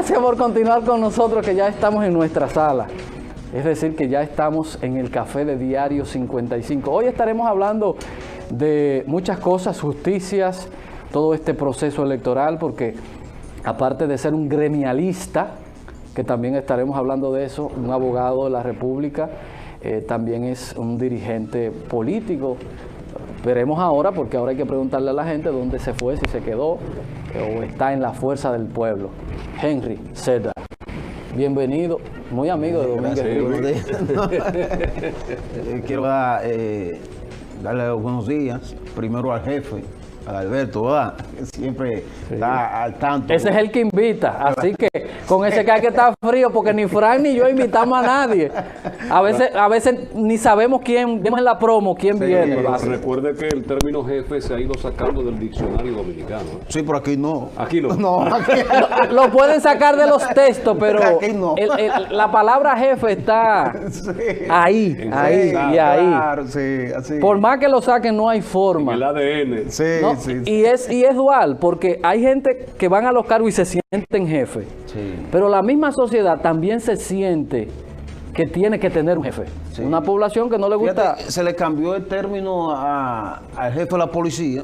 Gracias por continuar con nosotros, que ya estamos en nuestra sala. Es decir, que ya estamos en el café de Diario 55. Hoy estaremos hablando de muchas cosas, justicias, todo este proceso electoral, porque aparte de ser un gremialista, que también estaremos hablando de eso, un abogado de la República, también es un dirigente político. Veremos ahora, porque ahora hay que preguntarle a la gente dónde se fue, si se quedó o está en la fuerza del pueblo. Henry Zeda, bienvenido, muy amigo de Domínguez. Quiero darle los buenos días, primero al jefe, a Alberto, ¿verdad? Que siempre está al tanto. Ese es el que invita, así que con ese que hay que estar frío, porque ni Frank ni yo invitamos a nadie. A veces ni sabemos quién, vemos en la promo quién viene. Pero recuerde que el término jefe se ha ido sacando del diccionario dominicano. Sí, pero aquí no. Aquí no. No, aquí Lo pueden sacar de los textos, pero aquí no. la palabra jefe está ahí, ahí y ahí. Claro, sí, así. Por más que lo saquen, no hay forma. El ADN. Sí, ¿No? sí. Y es dual, porque hay gente que van a los cargos y se sienten jefe. Sí. Pero la misma sociedad también se siente que tiene que tener un jefe. Sí. Una población que no le gusta. Fíjate, se le cambió el término al jefe de la policía.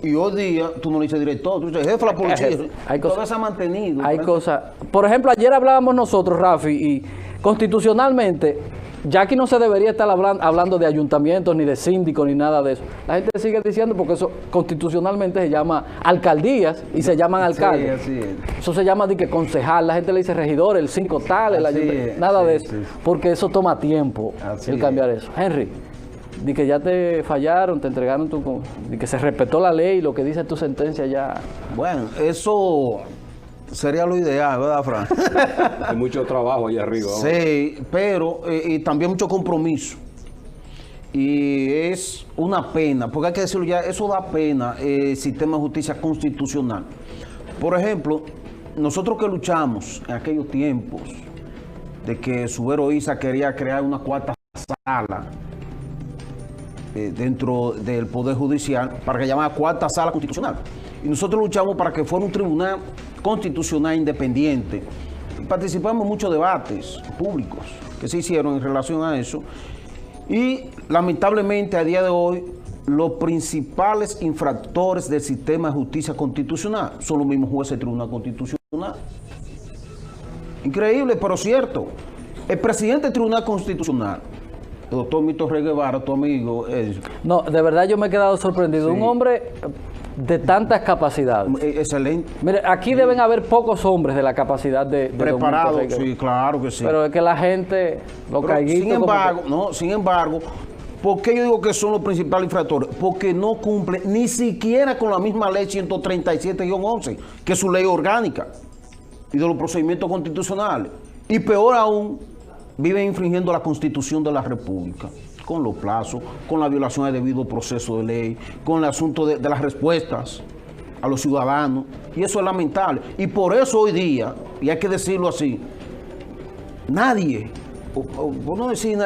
Y hoy día tú no le dices director, tú dices jefe de la policía. Hay Todavía cosas, se ha mantenido. hay cosas. Por ejemplo, ayer hablábamos nosotros, Rafi, y constitucionalmente, ya aquí no se debería estar hablando de ayuntamientos, ni de síndicos, ni nada de eso. La gente sigue diciendo, porque eso constitucionalmente se llama alcaldías y se llaman alcaldes. Sí, así es. Eso se llama de que concejal, la gente le dice regidor, el 5 tal, el ayuntamiento, nada de eso, porque eso toma tiempo, el cambiar eso. Henry, de que ya te fallaron, te entregaron de que se respetó la ley, lo que dice tu sentencia ya. Bueno, eso sería lo ideal, ¿verdad, Fran? Hay mucho trabajo allá arriba. Sí, pero y también mucho compromiso. Y es una pena, porque hay que decirlo ya, eso da pena, el sistema de justicia constitucional. Por ejemplo, nosotros que luchamos en aquellos tiempos de que Subero Isa quería crear una cuarta sala dentro del Poder Judicial, para que llamara cuarta sala constitucional. Y nosotros luchamos para que fuera un tribunal constitucional independiente. Participamos en muchos debates públicos que se hicieron en relación a eso. Y lamentablemente a día de hoy los principales infractores del sistema de justicia constitucional son los mismos jueces del Tribunal Constitucional. Increíble, pero cierto. El presidente del Tribunal Constitucional, el doctor Mito Rey Guevara, tu amigo. No, de verdad yo me he quedado sorprendido. Sí. Un hombre de tantas capacidades. Excelente. Mire, aquí deben haber pocos hombres de la capacidad de Preparado, Domínguez Rey. sí, claro que sí. Pero es que la gente, los caiguitos... Sin embargo, ¿por qué yo digo que son los principales infractores? Porque no cumplen ni siquiera con la misma ley 137-11, que es su ley orgánica y de los procedimientos constitucionales. Y peor aún, viven infringiendo la Constitución de la República, con los plazos, con la violación del debido proceso de ley, con el asunto de las respuestas a los ciudadanos, y eso es lamentable. Y por eso hoy día, y hay que decirlo así, nadie, por no decir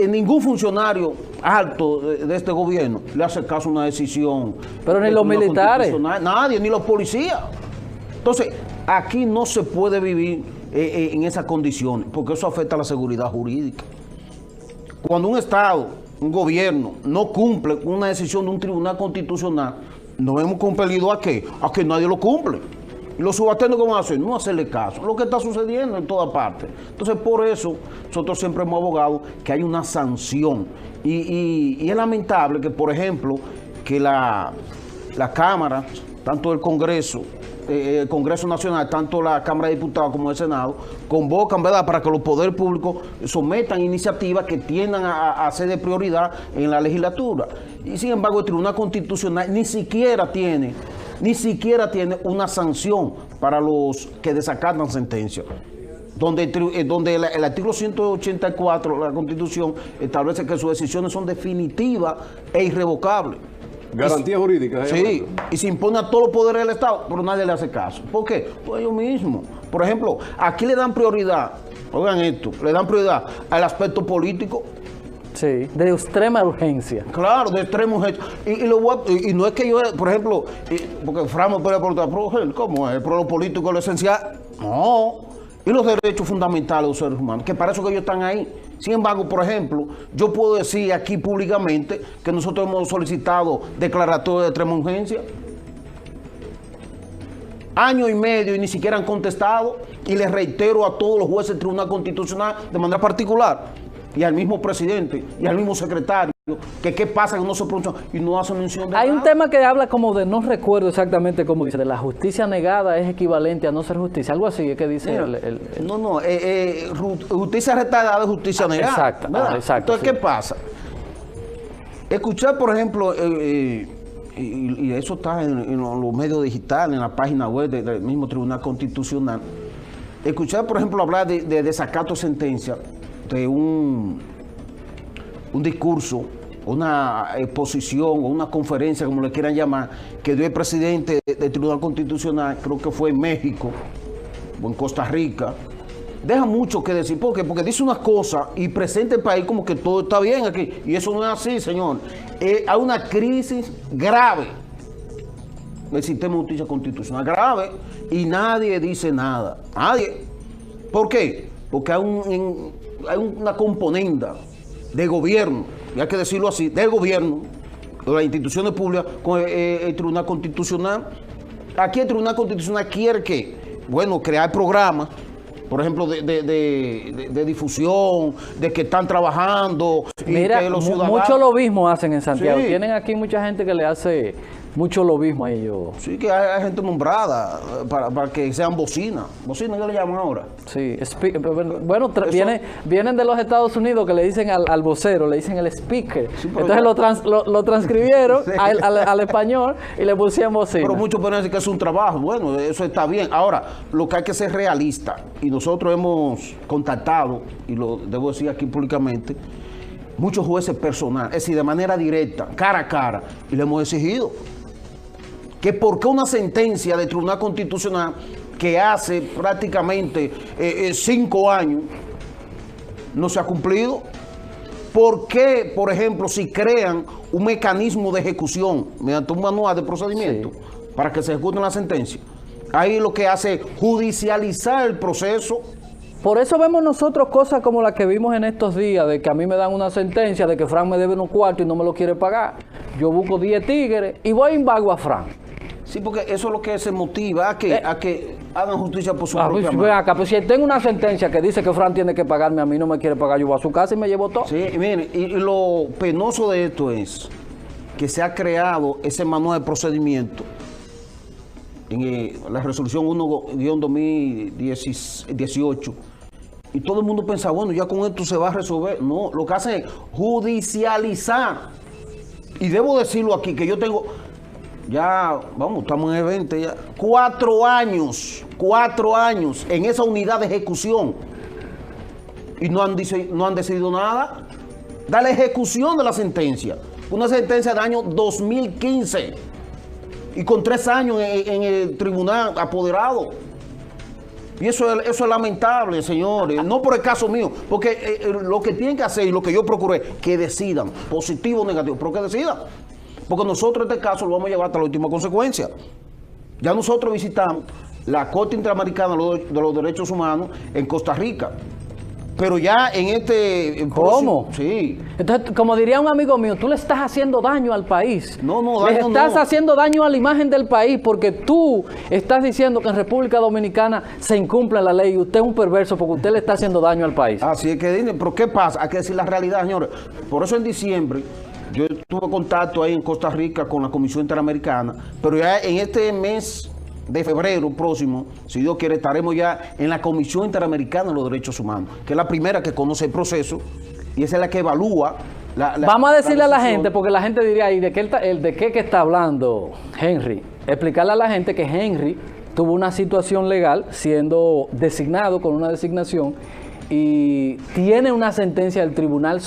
ningún funcionario alto de este gobierno le hace caso a una decisión. Pero ni los militares. Nadie, ni los policías. Entonces, aquí no se puede vivir en esas condiciones, porque eso afecta a la seguridad jurídica. Cuando un Estado, un gobierno, no cumple una decisión de un tribunal constitucional, nos hemos compelido ¿a qué? A que nadie lo cumple. Y los subalternos, ¿cómo van a hacer? No hacerle caso. Lo que está sucediendo en toda parte. Entonces, por eso, nosotros siempre hemos abogado que hay una sanción. Y es lamentable que, por ejemplo, que la Cámara, tanto el Congreso Nacional, tanto la Cámara de Diputados como el Senado, convocan, ¿verdad?, para que los poderes públicos sometan iniciativas que tiendan a ser de prioridad en la legislatura. Y sin embargo, el Tribunal Constitucional ni siquiera tiene una sanción para los que desacatan sentencias. Donde el artículo 184 de la Constitución establece que sus decisiones son definitivas e irrevocables. Garantía jurídica. Sí, y se impone a todos los poderes del Estado, pero nadie le hace caso. ¿Por qué? Pues ellos mismos. Por ejemplo, aquí le dan prioridad, oigan esto, le dan prioridad al aspecto político. Sí, de extrema urgencia. Claro, de extrema urgencia. Y no es que yo, por ejemplo, porque Fran me puede preguntar, pero ¿cómo es? Pero lo político es lo esencial. No. Y los derechos fundamentales de los seres humanos, que para eso que ellos están ahí. Sin embargo, por ejemplo, yo puedo decir aquí públicamente que nosotros hemos solicitado declaratoria de extrema urgencia. Año y medio y ni siquiera han contestado. Y les reitero a todos los jueces del Tribunal Constitucional de manera particular, y al mismo presidente, y al mismo secretario, que qué pasa que no se pronuncia y no hace mención de Hay nada. un tema que habla como de, no recuerdo exactamente cómo dice, de la justicia negada es equivalente a no ser justicia. Algo así es que dice Mira, No, justicia retardada es justicia negada. Exacto, ¿verdad? exacto. Entonces, Sí. ¿qué pasa? Escuchar, por ejemplo, y eso está en los medios digitales, en la página web del mismo Tribunal Constitucional. Escuchar, por ejemplo, hablar de desacato de sentencia, de un discurso, una exposición o una conferencia, como le quieran llamar, que dio el presidente del Tribunal Constitucional, creo que fue en México o en Costa Rica, deja mucho que decir. ¿Por qué? Porque dice unas cosas y presenta el país como que todo está bien aquí. Y eso no es así, señor. Hay una crisis grave del sistema de justicia constitucional, grave, y nadie dice nada. Nadie. ¿Por qué? Porque hay una componente de gobierno, y hay que decirlo así, del gobierno, de las instituciones públicas, con el Tribunal Constitucional. Aquí el Tribunal Constitucional quiere que, bueno, crear programas, por ejemplo, de difusión, de que están trabajando. Mira, y que los ciudadanos... mucho lobismo hacen en Santiago. Sí. Tienen aquí mucha gente que le hace mucho lobismo a ellos. Sí, que hay gente nombrada para que sean bocinas. ¿Bocinas qué le llaman ahora? Sí, bueno, vienen de los Estados Unidos que le dicen al vocero, le dicen el speaker. Sí, pero entonces lo transcribieron Sí. al español y le pusieron bocina. Pero muchos pueden decir que es un trabajo. Bueno, eso está bien. Ahora, lo que hay que ser realista, y nosotros hemos contactado, y lo debo decir aquí públicamente, muchos jueces personales, es decir, de manera directa, cara a cara, y le hemos exigido que por qué una sentencia del Tribunal Constitucional que hace prácticamente 5 años no se ha cumplido. ¿Por qué, por ejemplo, si crean un mecanismo de ejecución mediante un manual de procedimiento para que se ejecute la sentencia? Ahí lo que hace es judicializar el proceso. Por eso vemos nosotros cosas como las que vimos en estos días, de que a mí me dan una sentencia de que Fran me debe unos cuartos y no me lo quiere pagar. Yo busco 10 tigres y voy y embargo a Fran. Sí, porque eso es lo que se motiva a que hagan justicia por su propia Pues, mano. ve acá, pues si tengo una sentencia que dice que Fran tiene que pagarme, a mí no me quiere pagar, yo voy a su casa y me llevo todo. Sí, y miren, y lo penoso de esto es que se ha creado ese manual de procedimiento en la resolución 1-2018, y todo el mundo piensa, bueno, ya con esto se va a resolver. No, lo que hacen es judicializar. Y debo decirlo aquí, que yo tengo, ya, vamos, estamos en el 20 ya, 4 años en esa unidad de ejecución, y no han decidido nada. Da la ejecución de la sentencia, una sentencia del año 2015, y con 3 años en el tribunal apoderado. Y eso es lamentable, señores. No por el caso mío, porque lo que tienen que hacer y lo que yo procuré, que decidan, positivo o negativo, pero que decidan. Porque nosotros este caso lo vamos a llevar hasta la última consecuencia. Ya nosotros visitamos la Corte Interamericana de los Derechos Humanos en Costa Rica. Pero ya en este... ¿Cómo? Sí. Entonces, como diría un amigo mío, tú le estás haciendo daño al país. No, le daño estás no. haciendo daño a la imagen del país porque tú estás diciendo que en República Dominicana se incumple la ley y usted es un perverso porque usted le está haciendo daño al país. Así es que dime, pero ¿qué pasa? Hay que decir la realidad, señores. Por eso en diciembre yo tuve contacto ahí en Costa Rica con la Comisión Interamericana, pero ya en este mes de febrero próximo, si Dios quiere, estaremos ya en la Comisión Interamericana de los Derechos Humanos, que es la primera que conoce el proceso y esa es la que evalúa Vamos a decirle a la decisión. gente, porque la gente diría, ¿y de qué que está hablando Henry? Explicarle a la gente que Henry tuvo una situación legal siendo designado con una designación y tiene una sentencia del Tribunal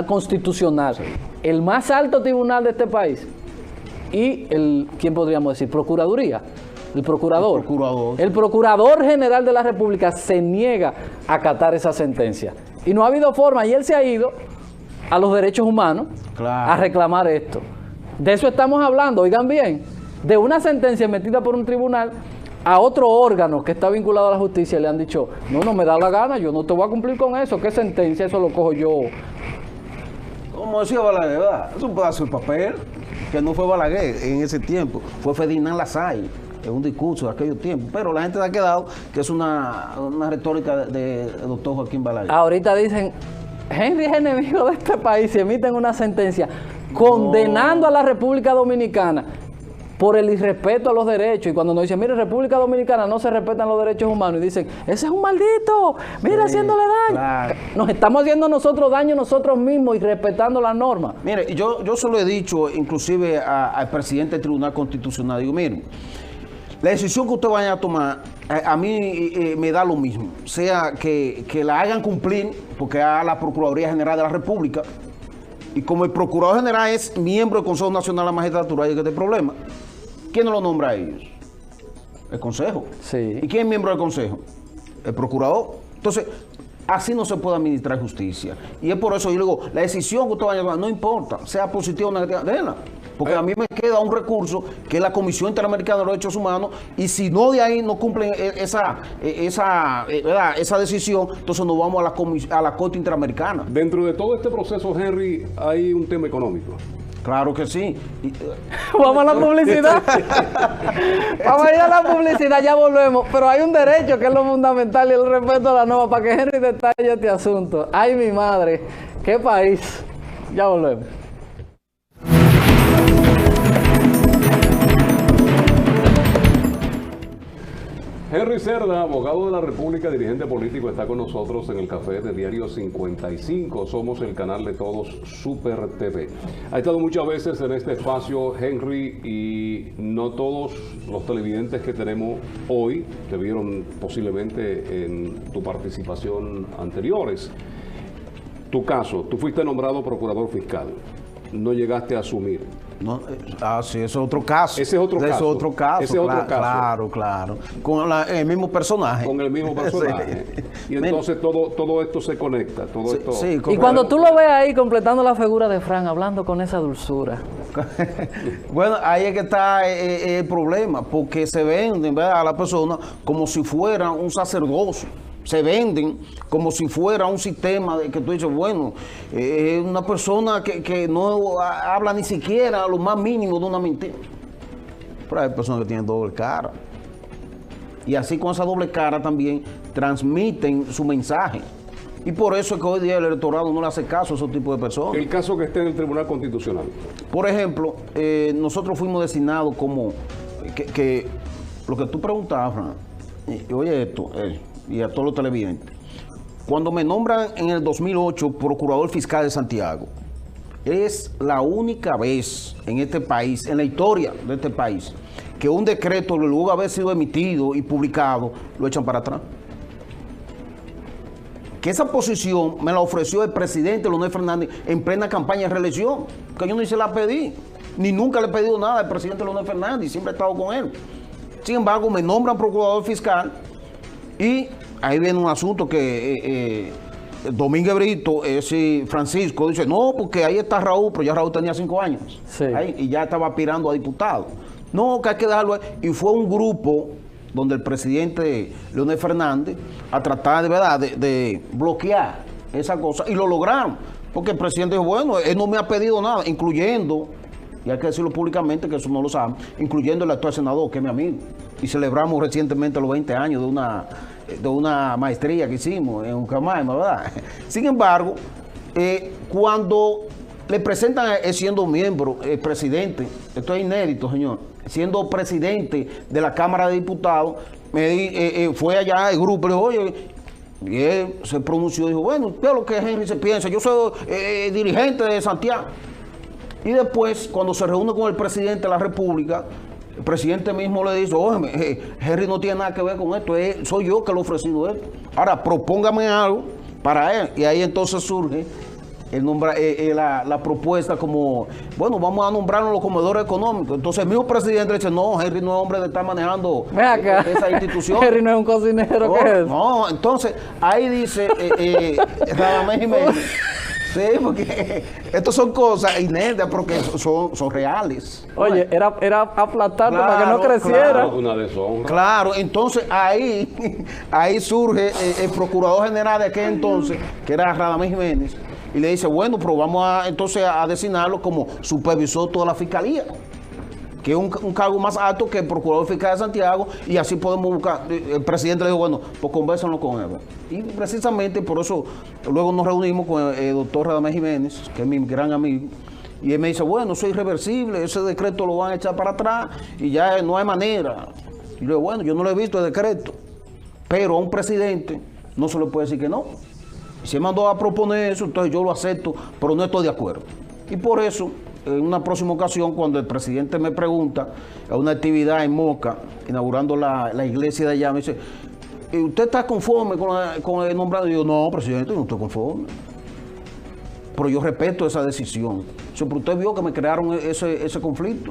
Constitucional, el más alto tribunal de este país, y ¿quién podríamos decir? Procuraduría. El procurador. El Procurador General de la República se niega a acatar esa sentencia. Y no ha habido forma, y él se ha ido a los derechos humanos a reclamar esto. De eso estamos hablando, oigan bien, de una sentencia emitida por un tribunal a otro órgano que está vinculado a la justicia le han dicho, no me da la gana, yo no te voy a cumplir con eso, ¿qué sentencia? Eso lo cojo yo. Como decía Balaguer, ¿verdad? Es un pedazo de papel, que no fue Balaguer en ese tiempo, fue Ferdinand Lassalle, en un discurso de aquellos tiempos, pero la gente se ha quedado que es una retórica de doctor Joaquín Balaguer. Ahorita dicen, Henry es enemigo de este país y emiten una sentencia condenando a la República Dominicana por el irrespeto a los derechos. Y cuando nos dicen, mire, República Dominicana no se respetan los derechos humanos, y dicen, ese es un maldito, mira, haciéndole daño. Claro. Nos estamos haciendo nosotros daño nosotros mismos y respetando las normas. Mire, yo se lo he dicho inclusive al presidente del Tribunal Constitucional, digo, miren, la decisión que usted vaya a tomar, a mí me da lo mismo, sea que la hagan cumplir, porque a la Procuraduría General de la República, y como el Procurador General es miembro del Consejo Nacional de la Magistratura, hay este problema. ¿Quién no lo nombra a ellos? El Consejo. Sí. ¿Y quién es miembro del Consejo? El Procurador. Entonces, así no se puede administrar justicia. Y es por eso yo digo, la decisión que usted vaya a tomar, no importa, sea positiva o negativa, déjela. Porque a mí me queda un recurso que es la Comisión Interamericana de los Derechos Humanos, y si no de ahí no cumplen esa decisión, entonces nos vamos a la Corte Interamericana. Dentro de todo este proceso, Henry, hay un tema económico. Claro que sí. Vamos a la publicidad. Vamos a ir a la publicidad, ya volvemos. Pero hay un derecho que es lo fundamental y el respeto a la norma para que Henry detalle este asunto. Ay, mi madre, qué país. Ya volvemos. Henry Cerda, abogado de la República, dirigente político, está con nosotros en el café de Diario 55. Somos el canal de todos, Super TV. Ha estado muchas veces en este espacio, Henry, y no todos los televidentes que tenemos hoy te vieron posiblemente en tu participación anteriores. Tu caso, tú fuiste nombrado procurador fiscal, no llegaste a asumir. No, sí, ese es otro caso. Ese es otro caso. Ese es otro caso. Ese es otro caso. caso. Claro. Con el mismo personaje. Con el mismo personaje. Sí. Y entonces todo esto se conecta. Todo esto. Sí, y cuando tú lo ves ahí completando la figura de Fran, hablando con esa dulzura. Bueno, ahí es que está el problema, porque se venden, ¿verdad?, a la persona como si fuera un sacerdocio. Se venden como si fuera un sistema de que tú dices, bueno, una persona que no habla ni siquiera lo más mínimo de una mentira. Pero hay personas que tienen doble cara. Y así con esa doble cara también transmiten su mensaje. Y por eso es que hoy día el electorado no le hace caso a esos tipos de personas. El caso que está en el Tribunal Constitucional. Por ejemplo, nosotros fuimos designados como que lo que tú preguntabas, Fran, oye esto, y a todos los televidentes. Cuando me nombran en el 2008 procurador fiscal de Santiago, es la única vez en este país, en la historia de este país, que un decreto, luego de haber sido emitido y publicado, lo echan para atrás. Que esa posición me la ofreció el presidente Leonel Fernández en plena campaña de reelección, que yo ni se la pedí, ni nunca le he pedido nada al presidente Leonel Fernández, siempre he estado con él. Sin embargo, me nombran procurador fiscal. Y ahí viene un asunto que Domínguez Brito, Francisco, dice, no, porque ahí está Raúl, pero ya Raúl tenía 5 años. Sí. Ahí, y ya estaba aspirando a diputado. No, que hay que dejarlo ahí. Y fue un grupo donde el presidente Leonel Fernández a tratar de bloquear esa cosa. Y lo lograron. Porque el presidente dijo, bueno, él no me ha pedido nada, incluyendo, y hay que decirlo públicamente, que eso no lo saben, incluyendo el actual senador, que es mi amigo. Y celebramos recientemente los 20 años de una maestría que hicimos en Ucamaima, ¿verdad? Sin embargo, cuando le presentan siendo miembro, el presidente, esto es inédito, señor, siendo presidente de la Cámara de Diputados, fue allá el grupo, le dijo, oye, y él se pronunció y dijo, bueno, ¿qué es lo que Henry se piensa? Yo soy dirigente de Santiago. Y después, cuando se reúne con el presidente de la República, el presidente mismo le dice, oye, Henry no tiene nada que ver con esto, soy yo que le he ofrecido esto. Ahora, propóngame algo para él. Y ahí entonces surge la propuesta como, bueno, vamos a nombrarnos los comedores económicos. Entonces el mismo presidente dice, no, Henry no es hombre de estar manejando esa institución. Henry no es un cocinero, no, ¿qué es? No, entonces ahí dice Radamés Jiménez, Sí, porque estas son cosas inéditas, porque son reales. Oye, era aplastarte para que no Claro, creciera. claro. Una deshonra. Claro, entonces ahí surge el procurador general de aquel entonces, que era Radamés Jiménez, y le dice, bueno, pero vamos entonces a designarlo como supervisor de toda la fiscalía, que es un cargo más alto que el procurador fiscal de Santiago, y así podemos buscar. El presidente le dijo, bueno, pues convérsenlo con él. Y precisamente por eso luego nos reunimos con el doctor Radamés Jiménez, que es mi gran amigo, y él me dice, bueno, eso es irreversible, ese decreto lo van a echar para atrás y ya no hay manera. Y yo digo, bueno, yo no lo he visto el decreto, pero a un presidente no se le puede decir que no. Y se mandó a proponer eso, entonces yo lo acepto, pero no estoy de acuerdo. Y por eso, en una próxima ocasión, cuando el presidente me pregunta a una actividad en Moca, inaugurando la iglesia de allá, me dice, ¿usted está conforme con el nombrado? Y yo, no, presidente, yo no estoy conforme. Pero yo respeto esa decisión. Pero usted vio que me crearon ese conflicto.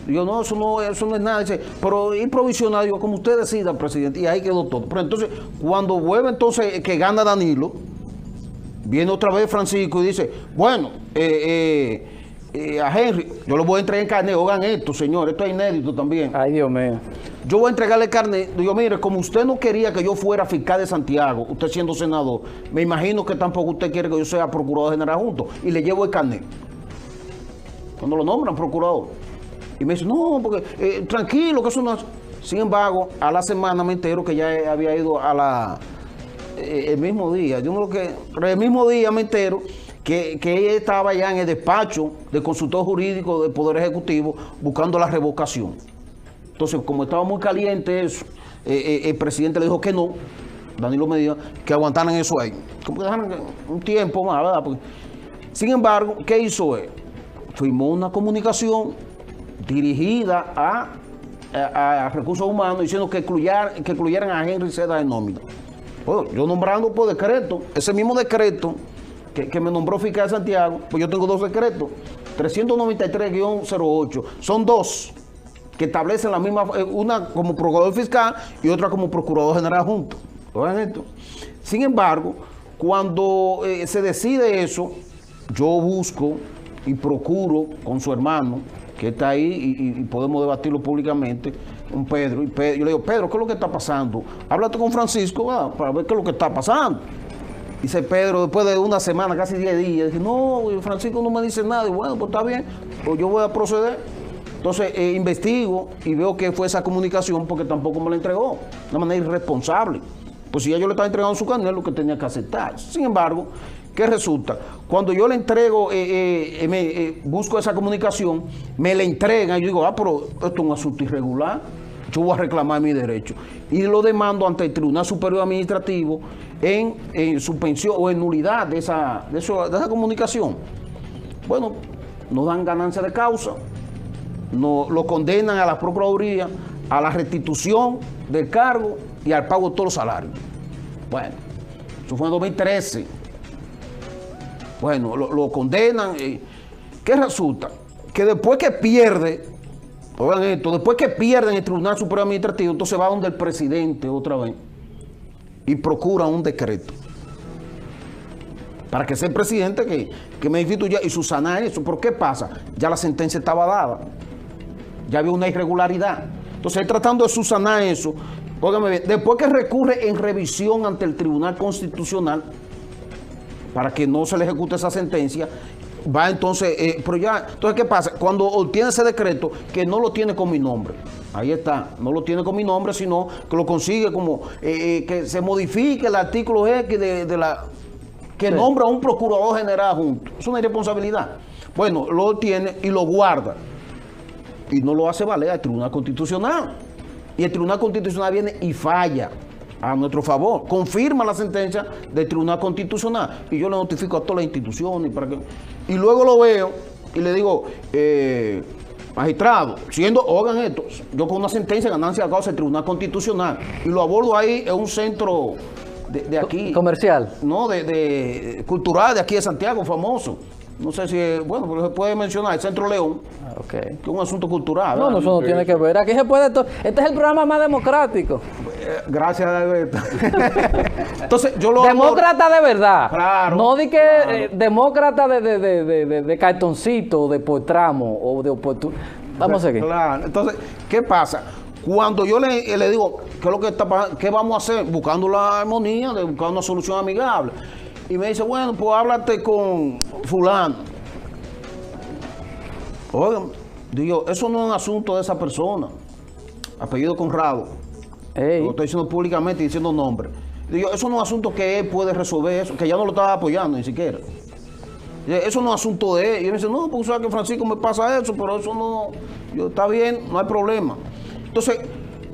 Y yo, no, eso no es nada. Dice, pero y provisional, digo, como usted decida, presidente. Y ahí quedó todo. Pero entonces, cuando vuelve entonces que gana Danilo, viene otra vez Francisco y dice, bueno, a Henry, yo le voy a entregar el carnet, oigan esto, señor, esto es inédito también. Ay, Dios mío. Yo voy a entregarle el carnet, digo, mire, como usted no quería que yo fuera fiscal de Santiago, usted siendo senador, me imagino que tampoco usted quiere que yo sea procurador general junto, y le llevo el carnet. Cuando lo nombran procurador. Y me dice, no, porque tranquilo, que eso no es. Sin embargo, a la semana me entero que ya había ido a el mismo día. Pero el mismo día me entero que ella estaba ya en el despacho del consultor jurídico del Poder Ejecutivo buscando la revocación. Entonces, como estaba muy caliente eso, el presidente le dijo que no, Danilo Medina, que aguantaran eso ahí. Como que dejaran un tiempo más, ¿verdad? Porque, sin embargo, ¿qué hizo él? Firmó una comunicación dirigida a recursos humanos diciendo que incluyeran a Henry Seda de nómina. Bueno, yo nombrando por decreto, ese mismo decreto que me nombró fiscal de Santiago, pues yo tengo dos decretos, 393-08, son dos que establecen la misma, una como procurador fiscal y otra como procurador general junto. ¿Oigan esto? Sin embargo, cuando se decide eso, yo busco y procuro con su hermano, que está ahí y podemos debatirlo públicamente, un Pedro, y yo le digo, Pedro, ¿qué es lo que está pasando? Háblate con Francisco para ver qué es lo que está pasando. Dice Pedro, después de una semana, casi 10 días, dice, no, Francisco no me dice nada. Y bueno, pues está bien, pues yo voy a proceder. Entonces investigo y veo que fue esa comunicación porque tampoco me la entregó, de una manera irresponsable. Pues si ya yo le estaba entregando su carnet, lo que tenía que aceptar. Sin embargo, ¿qué resulta? Cuando yo le entrego, busco esa comunicación, me la entregan, y yo digo, pero esto es un asunto irregular, yo voy a reclamar mi derecho. Y lo demando ante el Tribunal Superior Administrativo en suspensión o en nulidad de esa comunicación. Bueno, no dan ganancia de causa, no, lo condenan a la Procuraduría, a la restitución del cargo y al pago de todos los salarios. Bueno, eso fue en 2013. Bueno, lo condenan. ¿Qué resulta? Que después que pierde, oigan esto, después que pierde en el Tribunal Superior Administrativo, entonces va donde el presidente otra vez y procura un decreto para que sea el presidente que me instituya y subsanar eso. ¿Pero qué pasa? Ya la sentencia estaba dada, ya había una irregularidad. Entonces, él tratando de subsanar eso, óigame bien, después que recurre en revisión ante el Tribunal Constitucional para que no se le ejecute esa sentencia, va entonces, pero ya, entonces ¿qué pasa? Cuando obtiene ese decreto, que no lo tiene con mi nombre, ahí está, no lo tiene con mi nombre, sino que lo consigue como, que se modifique el artículo X que nombra a un procurador general junto. Es una irresponsabilidad. Bueno, lo obtiene y lo guarda, y no lo hace valer al Tribunal Constitucional. Y el Tribunal Constitucional viene y falla a nuestro favor, confirma la sentencia del Tribunal Constitucional, y yo le notifico a todas las instituciones y luego lo veo y le digo, magistrado, oigan esto, yo con una sentencia de ganancia de causa del Tribunal Constitucional, y lo abordo ahí en un centro de aquí comercial, no, de cultural de aquí de Santiago, famoso, no sé si, bueno, pero se puede mencionar el Centro León, Okay. que es un asunto cultural. No, eso no tiene que ver. Aquí se puede. Este es el programa más democrático. Gracias, Alberto. Entonces, yo lo Demócrata de verdad. Claro, no de que claro. Demócrata de cartoncito, de por tramo o de oportunidad. Vamos a seguir. Claro. Entonces, ¿qué pasa? Cuando yo le digo, ¿qué es lo que está pasando? ¿Qué vamos a hacer? Buscando la armonía, buscando una solución amigable. Y me dice, bueno, pues háblate con fulano. Oigan, digo, eso no es un asunto de esa persona. Apellido Conrado. Ey. Lo estoy diciendo públicamente y diciendo nombre. Digo, eso no es un asunto que él puede resolver, eso, que ya no lo estaba apoyando ni siquiera. Eso no es asunto de él. Y él me dice, no, pues sabes que Francisco me pasa eso, pero eso no, yo, está bien, no hay problema. Entonces,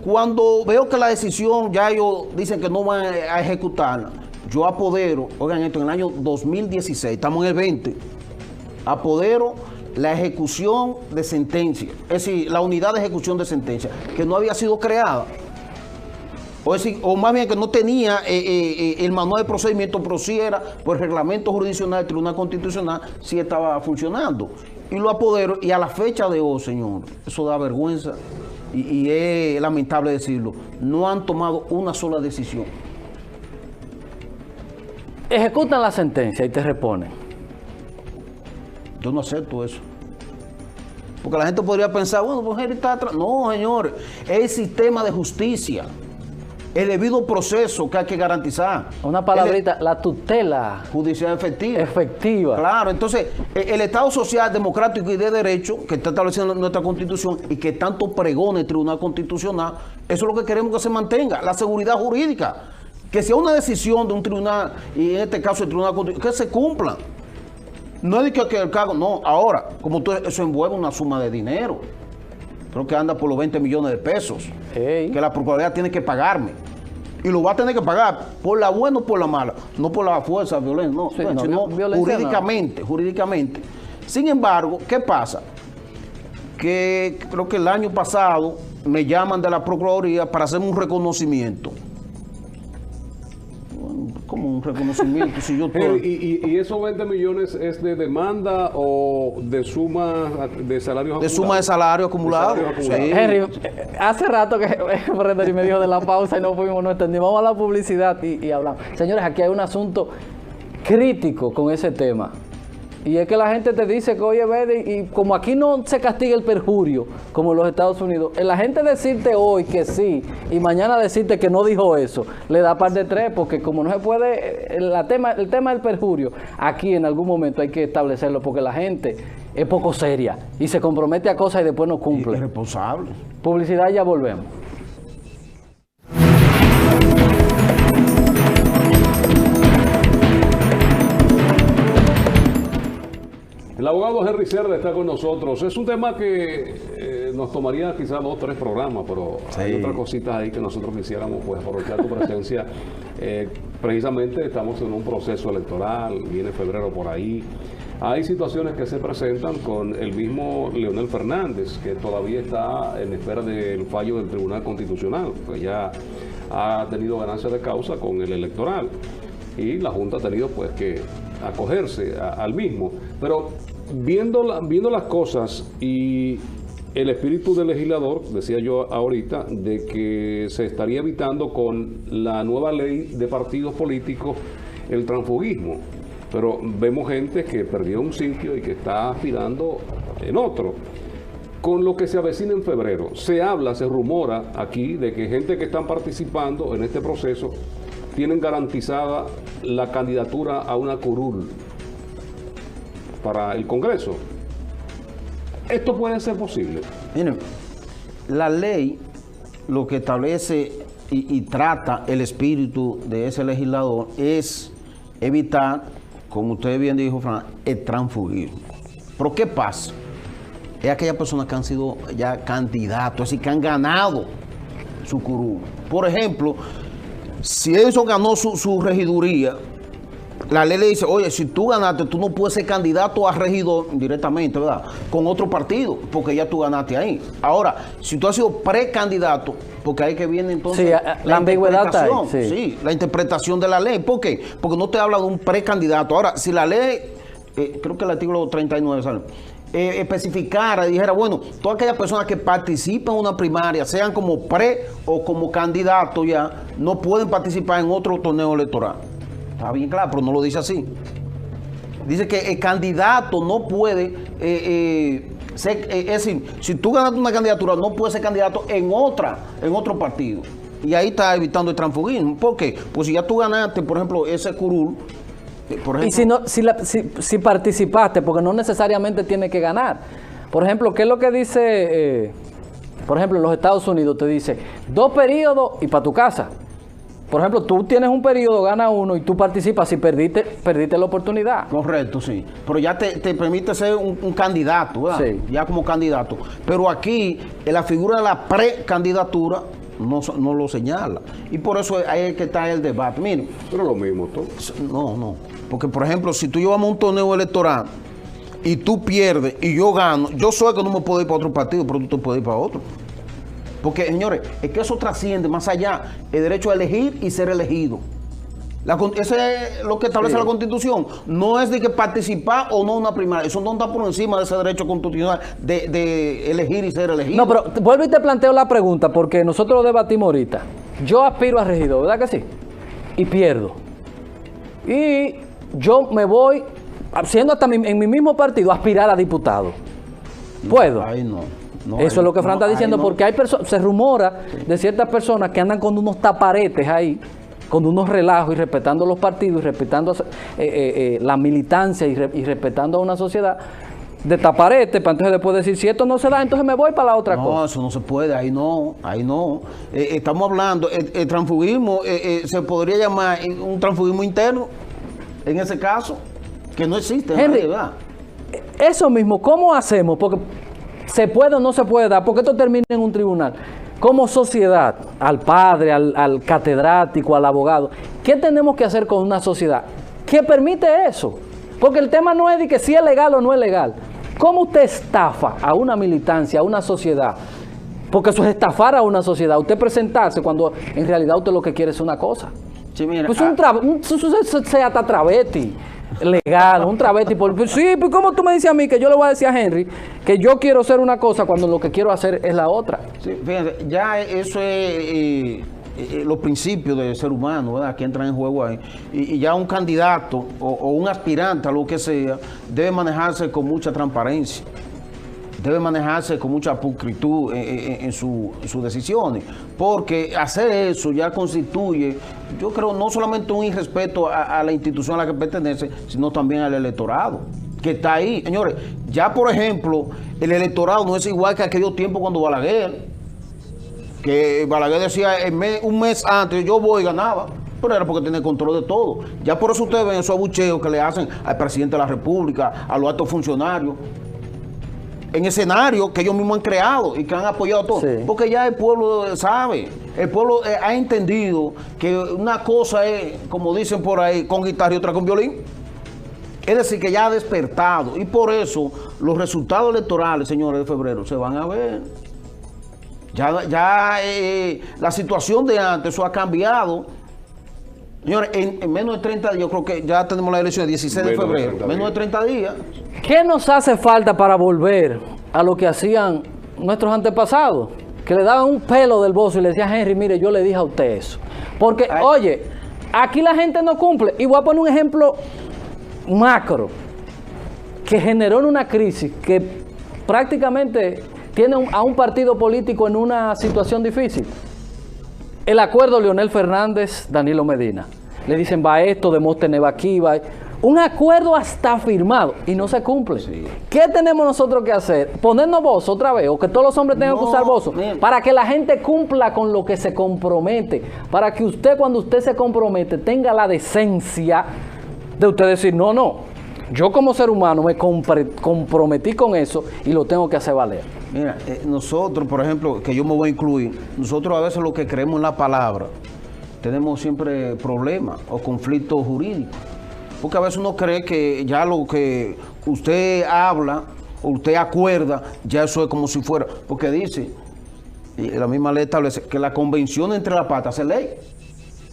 cuando veo que la decisión ya ellos dicen que no van a ejecutarla, yo apodero, oigan esto, en el año 2016, estamos en el 20, apodero la ejecución de sentencia, es decir, la unidad de ejecución de sentencia, que no había sido creada. O, es decir, o más bien que no tenía el manual de procedimiento, pero sí era por el reglamento jurisdiccional del Tribunal Constitucional, sí estaba funcionando. Y lo apodero, y a la fecha de hoy, señor, eso da vergüenza, y es lamentable decirlo, no han tomado una sola decisión. Ejecutan la sentencia y te reponen. Yo no acepto eso. Porque la gente podría pensar, bueno, pues él está atrás. No, señores, es el sistema de justicia. El debido proceso que hay que garantizar. Una palabrita, la tutela Judicial efectiva. efectiva. Claro, entonces, el Estado social, democrático y de derecho que está establecido en nuestra Constitución y que tanto pregona el Tribunal Constitucional, eso es lo que queremos que se mantenga, la seguridad jurídica. Que sea una decisión de un tribunal, y en este caso el Tribunal Constitucional, que se cumpla. No es de que el cargo, no. Ahora, como tú, eso envuelve una suma de dinero. Creo que anda por los 20 millones de pesos. Ey. Que la Procuraduría tiene que pagarme. Y lo va a tener que pagar por la buena o por la mala. No por la fuerza, violencia, no. Sí, no, sino violencia jurídicamente. Sin embargo, ¿qué pasa? Que creo que el año pasado me llaman de la Procuraduría para hacerme un reconocimiento. Como un reconocimiento, si yo estoy... ¿Y esos 20 millones es de demanda o de suma de salarios acumulados? De suma de salario acumulado. De salarios acumulados. Sí. Henry, hace rato que Frederick me dijo de la pausa y no fuimos, no entendimos. Vamos a la publicidad y hablamos. Señores, aquí hay un asunto crítico con ese tema. Y es que la gente te dice que, oye, ve, y como aquí no se castiga el perjurio, como en los Estados Unidos, la gente decirte hoy que sí y mañana decirte que no dijo eso, le da par de tres, porque como no se puede, el tema del perjurio, aquí en algún momento hay que establecerlo, porque la gente es poco seria y se compromete a cosas y después no cumple. Irresponsable. Publicidad, ya volvemos. El abogado Henry Cerda está con nosotros. Es un tema que nos tomaría quizás 2 o 3 programas, pero hay otras cositas ahí que nosotros quisiéramos pues aprovechar tu presencia. Precisamente estamos en un proceso electoral, viene febrero por ahí. Hay situaciones que se presentan con el mismo Leonel Fernández, que todavía está en espera del fallo del Tribunal Constitucional, que ya ha tenido ganancia de causa con el electoral. Y la Junta ha tenido pues que acogerse al mismo. Pero viendo las cosas y el espíritu del legislador, decía yo ahorita, de que se estaría evitando con la nueva ley de partidos políticos el transfugismo. Pero vemos gente que perdió un sitio y que está aspirando en otro. Con lo que se avecina en febrero, se rumora aquí de que gente que están participando en este proceso tienen garantizada la candidatura a una curul para el Congreso. ¿Esto puede ser posible? Miren, la ley lo que establece y trata el espíritu de ese legislador es evitar, como usted bien dijo, Fran, el transfugismo. Pero ¿qué pasa? Es aquellas personas que han sido ya candidatos, es decir, que han ganado su curul. Por ejemplo, si eso ganó su regiduría, la ley le dice, oye, si tú ganaste, tú no puedes ser candidato a regidor directamente, ¿verdad? Con otro partido, porque ya tú ganaste ahí. Ahora, si tú has sido precandidato, porque ahí que viene entonces sí, la ambigüedad está ahí, sí, la interpretación de la ley. ¿Por qué? Porque no te habla de un precandidato. Ahora, si la ley creo que el artículo 39 sale, especificara, dijera, bueno, todas aquellas personas que participan en una primaria, sean como pre o como candidato ya, no pueden participar en otro torneo electoral. Está bien claro, pero no lo dice así. Dice que el candidato no puede ser, es decir, si tú ganaste una candidatura, no puedes ser candidato en otro partido. Y ahí está evitando el transfugismo. ¿Por qué? Pues si ya tú ganaste, por ejemplo, ese curul, por ejemplo, Y si, no, si participaste, porque no necesariamente tiene que ganar. Por ejemplo, ¿qué es lo que dice, por ejemplo, en los Estados Unidos te dice 2 periodos y para tu casa? Por ejemplo, tú tienes un periodo, gana uno y tú participas. Si perdiste la oportunidad. correcto, sí. Pero ya te permite ser un candidato, ¿verdad? Sí. Ya como candidato. Pero aquí, en la figura de la precandidatura, no lo señala. Y por eso ahí es que está el debate. Miren, Pero lo mismo, todo. no. Porque, por ejemplo, si tú llevamos un torneo electoral y tú pierdes y yo gano, yo soy el que no me puedo ir para otro partido, pero tú te puedes ir para otro. Porque, señores, es que eso trasciende más allá el derecho a elegir y ser elegido. Ese es lo que establece la Constitución. No es de que participar o no una primaria. Eso no está por encima de ese derecho constitucional de elegir y ser elegido. No, pero vuelvo y te planteo la pregunta, porque nosotros lo debatimos ahorita. Yo aspiro a regidor, ¿verdad que sí? Y pierdo. Y yo me voy, siendo hasta en mi mismo partido, a aspirar a diputado. ¿Puedo? Ahí no. Eso es lo que Fran está diciendo, porque hay personas, se rumora de ciertas personas que andan con unos taparetes ahí, con unos relajos y respetando los partidos y respetando la militancia y respetando a una sociedad de taparete, para entonces después decir, si esto no se da, entonces me voy para la otra cosa. No, eso no se puede, ahí no. Estamos hablando, el transfugismo se podría llamar un transfugismo interno, en ese caso, que no existe. Henry, ¿verdad? Eso mismo, ¿cómo hacemos? Porque se puede o no se puede dar, porque esto termina en un tribunal. Como sociedad, al padre, al catedrático, al abogado, ¿qué tenemos que hacer con una sociedad que permite eso? Porque el tema no es de que si es legal o no es legal. ¿Cómo usted estafa a una militancia, a una sociedad? Porque eso es estafar a una sociedad. Usted presentarse cuando en realidad usted lo que quiere es una cosa. Sí, mira, Pues sea hasta travesti legal, un travesti. Sí, pues ¿cómo tú me dices a mí que yo le voy a decir a Henry que yo quiero ser una cosa cuando lo que quiero hacer es la otra? sí, fíjense, ya eso es los principios del ser humano, ¿verdad? Que entran en juego ahí. Y ya un candidato o un aspirante a lo que sea debe manejarse con mucha transparencia. Debe manejarse con mucha pulcritud en sus decisiones, porque hacer eso ya constituye, yo creo, no solamente un irrespeto a la institución a la que pertenece, sino también al electorado, que está ahí. Señores, ya por ejemplo, el electorado no es igual que aquellos tiempos cuando Balaguer, que Balaguer decía un mes antes, yo voy y ganaba. Pero era porque tiene control de todo. Ya por eso ustedes ven esos abucheos que le hacen al presidente de la República, a los altos funcionarios, en escenarios que ellos mismos han creado y que han apoyado todo. Sí. Porque ya el pueblo sabe, el pueblo ha entendido que una cosa es, como dicen por ahí, con guitarra y otra con violín. Es decir, que ya ha despertado. Y por eso los resultados electorales, señores, de febrero, se van a ver. Ya la situación de antes, eso ha cambiado. Señores, en menos de 30 días, yo creo que ya tenemos la elección el 16 de febrero. Menos de 30 días. ¿Qué nos hace falta para volver a lo que hacían nuestros antepasados? Que le daban un pelo del bozo y le decían, Henry, mire, yo le dije a usted eso. Porque, oye, aquí la gente no cumple. Y voy a poner un ejemplo macro que generó una crisis que prácticamente tiene a un partido político en una situación difícil. El acuerdo Leonel Fernández, Danilo Medina. Le dicen, va esto, Demóstenes va aquí, va... Un acuerdo hasta firmado y no se cumple. Sí. ¿Qué tenemos nosotros que hacer? ¿Ponernos bozo otra vez? ¿O que todos los hombres tengan que usar bozo? Para que la gente cumpla con lo que se compromete. Para que usted, cuando usted se compromete, tenga la decencia de usted decir, no, yo como ser humano me comprometí con eso y lo tengo que hacer valer. Mira, nosotros, por ejemplo, que yo me voy a incluir, nosotros a veces lo que creemos en la palabra, tenemos siempre problemas o conflictos jurídicos. Porque a veces uno cree que ya lo que usted habla o usted acuerda, ya eso es como si fuera. Porque dice, y la misma ley establece, que la convención entre las partes hace ley.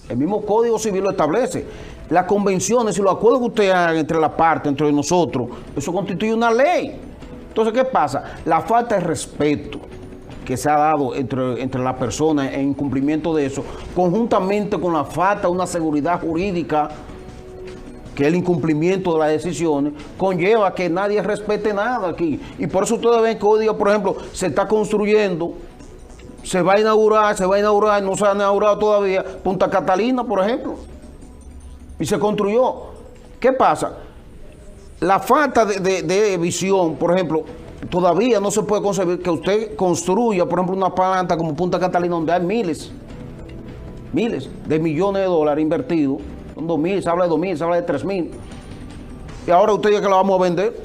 El mismo Código Civil lo establece. las convenciones y los acuerdos que usted haga entre la parte, entre nosotros, eso constituye una ley. Entonces, ¿qué pasa? La falta de respeto que se ha dado entre las personas en cumplimiento de eso, conjuntamente con la falta de una seguridad jurídica, que el incumplimiento de las decisiones, conlleva a que nadie respete nada aquí. Y por eso ustedes ven que hoy día, por ejemplo, se está construyendo, se va a inaugurar, no se ha inaugurado todavía, Punta Catalina, por ejemplo. Y se construyó. ¿Qué pasa? La falta de visión, por ejemplo, todavía no se puede concebir que usted construya, por ejemplo, una planta como Punta Catalina, donde hay miles de millones de dólares invertidos. Son 2.000, se habla de 2.000, se habla de 3.000. Y ahora usted dice que la vamos a vender.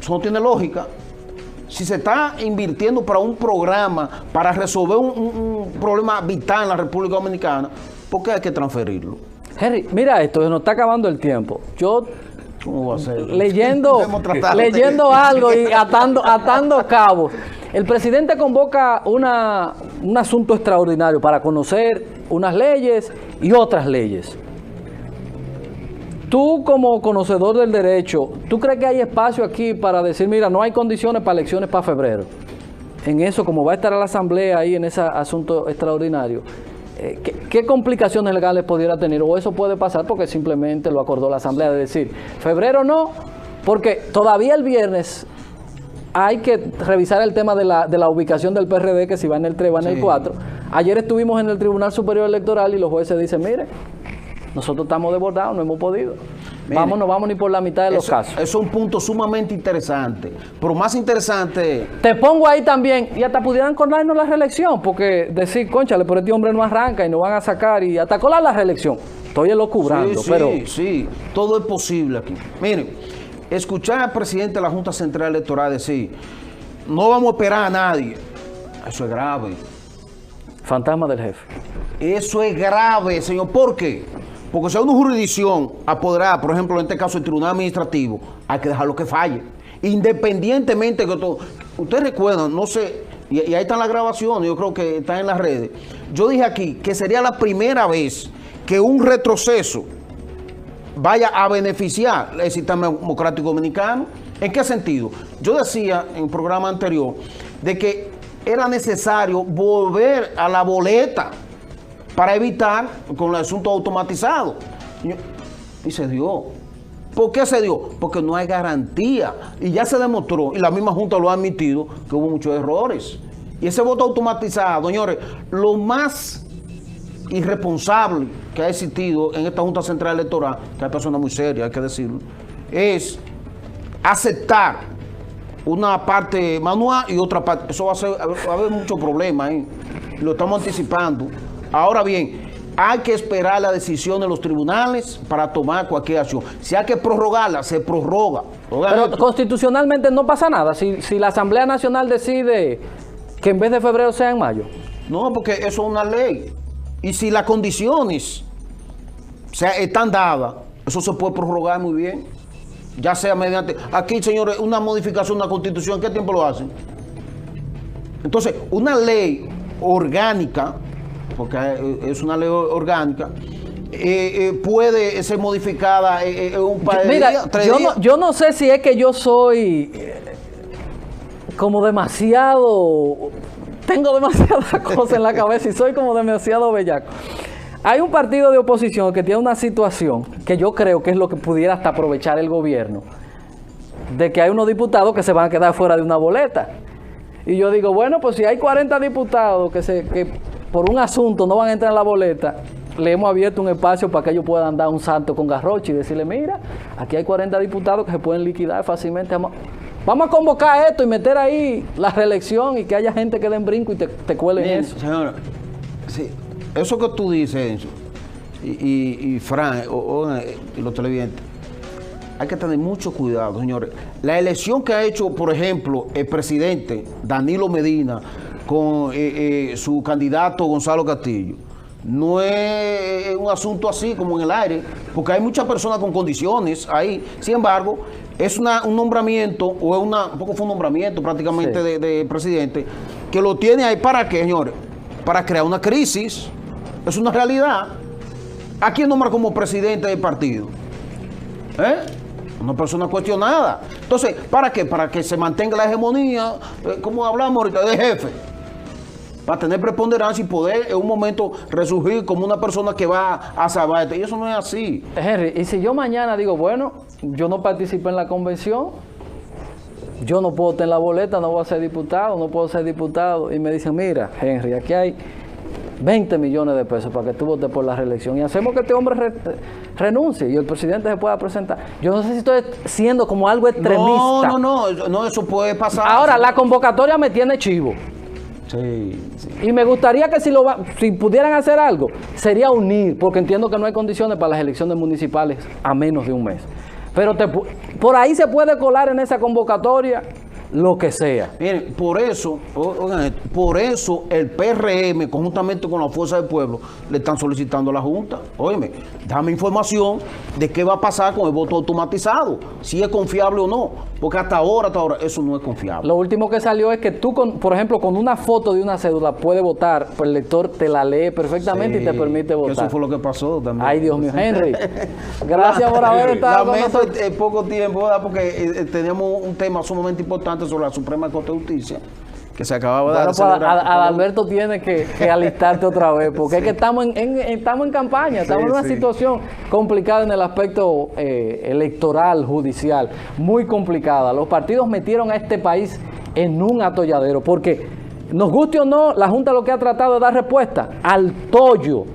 Eso no tiene lógica. Si se está invirtiendo para un programa, para resolver un problema vital en la República Dominicana, ¿por qué hay que transferirlo? Henry, mira esto, se nos está acabando el tiempo. Yo ¿Cómo va a ser? leyendo algo y atando cabos. El presidente convoca un asunto extraordinario para conocer unas leyes y otras leyes. Tú, como conocedor del derecho, ¿tú crees que hay espacio aquí para decir, mira, no hay condiciones para elecciones para febrero? En eso, como va a estar la asamblea ahí en ese asunto extraordinario, ¿qué complicaciones legales pudiera tener? O eso puede pasar porque simplemente lo acordó la asamblea, de decir, febrero no, porque todavía el viernes hay que revisar el tema de la ubicación del PRD, que si va en el 3 va en el 4. Ayer estuvimos en el Tribunal Superior Electoral y los jueces dicen, mire, nosotros estamos desbordados, no hemos podido. Mire, no vamos ni por la mitad de los casos. Eso es un punto sumamente interesante. Pero más interesante... Te pongo ahí también, y hasta pudieran colarnos la reelección, porque decir, cónchale, pero este hombre no arranca y nos van a sacar, y hasta colar la reelección. Estoy elocubrando, pero... Sí, todo es posible aquí. Miren, escuchar al presidente de la Junta Central Electoral decir, no vamos a esperar a nadie, eso es grave. Fantasma del jefe. Eso es grave, señor. ¿Por qué? Porque si hay una jurisdicción apoderada, por ejemplo, en este caso el Tribunal Administrativo, hay que dejarlo que falle. Independientemente de todo. Ustedes recuerdan, no sé, y ahí están las grabaciones, yo creo que están en las redes. Yo dije aquí que sería la primera vez que un retroceso vaya a beneficiar el sistema democrático dominicano. ¿En qué sentido? Yo decía en un programa anterior de que era necesario volver a la boleta para evitar con el asunto automatizado. Y se dio. ¿Por qué se dio? Porque no hay garantía. Y ya se demostró, y la misma Junta lo ha admitido, que hubo muchos errores. Y ese voto automatizado, señores, lo más irresponsable que ha existido en esta Junta Central Electoral, que hay personas muy serias, hay que decirlo, es aceptar una parte manual y otra parte. Eso va a haber muchos problemas ahí. Lo estamos anticipando. Ahora bien, hay que esperar la decisión de los tribunales para tomar cualquier acción. Si hay que prorrogarla, se prorroga. Pero constitucionalmente no pasa nada. Si la Asamblea Nacional decide que en vez de febrero sea en mayo. No, porque eso es una ley. Y si las condiciones están dadas, eso se puede prorrogar muy bien. Ya sea mediante... Aquí, señores, una modificación de la Constitución, ¿qué tiempo lo hacen? Entonces, una ley orgánica, porque es una ley orgánica, puede ser modificada en un par de días, 3 días. Yo no sé si es que yo soy como demasiado... Tengo demasiadas cosas en la cabeza y soy como demasiado bellaco. Hay un partido de oposición que tiene una situación que yo creo que es lo que pudiera hasta aprovechar el gobierno, de que hay unos diputados que se van a quedar fuera de una boleta. Y yo digo, bueno, pues si hay 40 diputados que por un asunto no van a entrar en la boleta, le hemos abierto un espacio para que ellos puedan dar un santo con garroche y decirle, mira, aquí hay 40 diputados que se pueden liquidar fácilmente. Vamos a convocar esto y meter ahí la reelección y que haya gente que den brinco y te cuelen Bien, eso. Señora, sí, eso que tú dices, y Fran, y los televidentes, hay que tener mucho cuidado, señores. La elección que ha hecho, por ejemplo, el presidente Danilo Medina con su candidato Gonzalo Castillo, no es un asunto así como en el aire, porque hay muchas personas con condiciones ahí. Sin embargo, es un nombramiento, o es poco fue un nombramiento prácticamente sí, de presidente, que lo tiene ahí. ¿Para qué, señores? Para crear una crisis. Es una realidad. ¿A quién nombra como presidente del partido? Una persona cuestionada. Entonces, ¿para qué? Para que se mantenga la hegemonía, como hablamos ahorita, de jefe. Para tener preponderancia y poder en un momento resurgir como una persona que va a salvar. Y eso no es así. Henry, y si yo mañana digo, bueno, yo no participé en la convención, yo no puedo tener la boleta, no voy a ser diputado, no puedo ser diputado, y me dicen, mira, Henry, aquí hay 20 millones de pesos para que tú votes por la reelección y hacemos que este hombre renuncie y el presidente se pueda presentar. Yo no sé si estoy siendo como algo extremista. No, eso puede pasar. Ahora, la convocatoria me tiene chivo. Sí. Y me gustaría que si pudieran hacer algo, sería unir, porque entiendo que no hay condiciones para las elecciones municipales a menos de un mes. Pero por ahí se puede colar en esa convocatoria lo que sea. Miren, por eso el PRM, conjuntamente con la Fuerza del Pueblo, le están solicitando a la Junta, óyeme, dame información de qué va a pasar con el voto automatizado, si es confiable o no, porque hasta ahora eso no es confiable. Lo último que salió es que tú, por ejemplo, con una foto de una cédula puedes votar, pues el lector te la lee perfectamente y te permite votar. Eso fue lo que pasó también. Ay, Dios mío, Henry, gracias por haber estado con nosotros. Poco tiempo, ¿verdad? Porque teníamos un tema sumamente importante sobre la Suprema Corte de Justicia, que se acababa de dar. Bueno, Adalberto tiene que alistarte otra vez, porque es que estamos en campaña, estamos en una situación complicada en el aspecto electoral, judicial, muy complicada. Los partidos metieron a este país en un atolladero, porque nos guste o no, la Junta lo que ha tratado de dar respuesta al tollo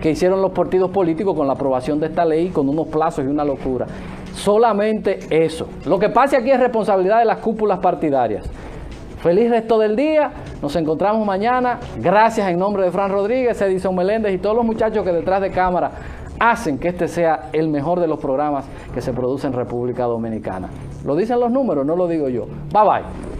que hicieron los partidos políticos con la aprobación de esta ley, con unos plazos y una locura. Solamente eso. Lo que pase aquí es responsabilidad de las cúpulas partidarias. Feliz resto del día. Nos encontramos mañana. Gracias en nombre de Fran Rodríguez, Edison Meléndez y todos los muchachos que detrás de cámara hacen que este sea el mejor de los programas que se producen en República Dominicana. Lo dicen los números, no lo digo yo. Bye bye.